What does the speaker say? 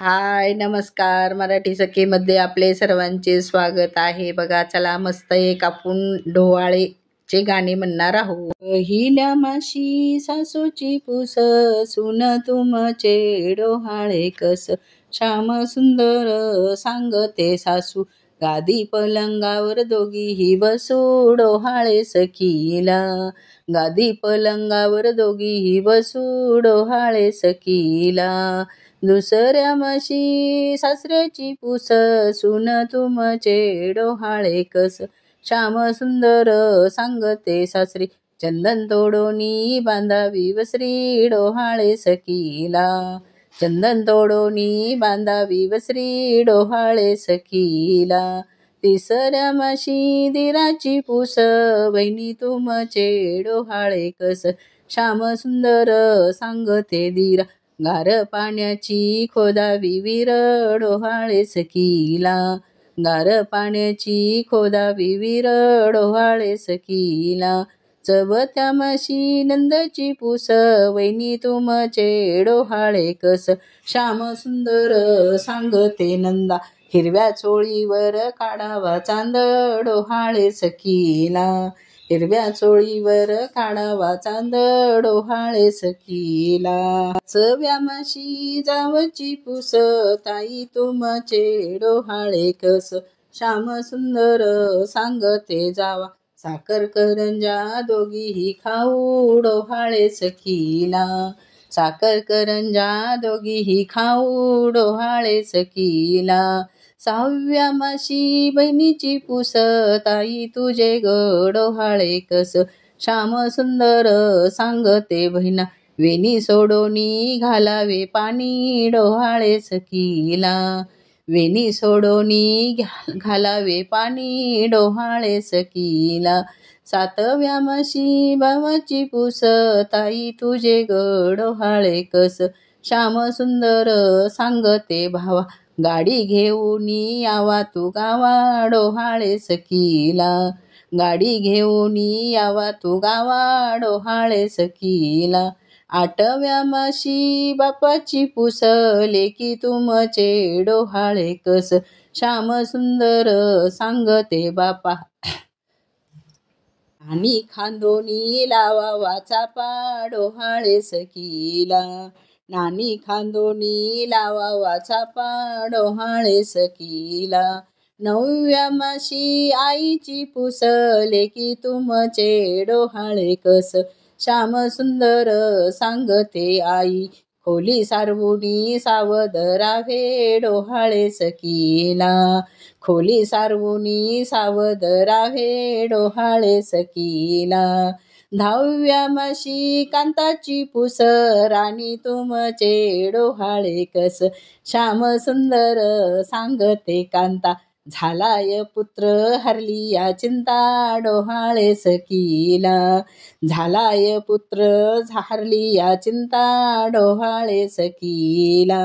हाय नमस्कार. मराठी सखीमध्ये आपले सर्वांचे स्वागत आहे. बघा चला मस्त एक आपण डोहाळेचे गाणे म्हणणार आहोत. पहिल्या माशी सासूची पुस, सुन तुमचे डोहाळे कस, श्याम सुंदर सांगते सासू, गादी पलंगावर दोघीही बसू डोहाळे सखीला. गादी पलंगावर दोघीही बसू डोहाळे सखीला. दुसऱ्या माशी सासऱ्याची पुस, सुन तुमचे डोहाळे कस, श्याम सुंदर सांगते सासरी, चंदन तोडोनी बांधावी वसरी डोहाळे सखीला. चंदन तोडोनी बांधावी वसरी डोहाळे सखीला. तिसऱ्या माशी दिराची पुस, बहिणी तुमचे डोहाळे कस, श्याम सुंदर सांगते दिरा, गार पाण्याची खोदावी विहीर डोहाळे सखीला. गार पाण्याची खोदावी विहीर डोहाळे सखीला. चवथ्या माशी नंदची पुस, वहिनी तुमचे डोहाळे कस, श्याम सुंदर सांगते नंदा, हिरव्या चोळीवर काढावा चांद डोहाळे सखीला. हिरव्या चोळीवर काढावा चांद डोहाळे सखीला. पाचव्या माशी जावची पुस, ताई तुमचे डोहाळे कस, श्याम सुंदर सांगते जावा, साखर करंजा दोघीही खाऊ डोहाळे सखीला. साखर करंजा दोघीही खाऊ डोहाळे सखीला. सहाव्या माशी बहिणीची पुस, ताई तुझे ग डोहाळे कस, श्याम सुंदर सांगते बहिणा, वेणी सोडोनी घालावे पाणी डोहाळे सखीला. वेणी सोडोनी घालावे पाणी डोहाळे सखीला. सातव्या माशी भावाची पुस, ताई तुझे ग डोहाळे कस, श्याम सुंदर सांगते भावा, गाडी घेऊनी यावा तू गावा डोहाळे सखीला. गाडी घेऊनी यावा तू गावा डोहाळे सखीला. आठव्या माशी बापाची पुस, लेकी तुमचे डोहाळे कस, श्याम सुंदर सांगते बापा, आणि खांदोनी लावावा चापा डोहाळे सखीला. नानी खांदोनी लावावा चापा डोहाळे सखीला. नवव्या माशी आईची पुस, लेकी तुमचे डोहाळे कस, श्याम सुंदर सांगते आई, खोली सारवुनी सावध राहे डोहाळे सखीला. खोली सारवुनी सावध राहे डोहाळे सखीला. दहाव्या माशी कांताची पुस, राणी तुमचे डोहाळे कस, श्याम सुंदर सांगते कांता, झालाय पुत्र हरली या चिंता डोहाळे सखीला. झालाय पुत्र हरली या चिंता डोहाळे सखीला.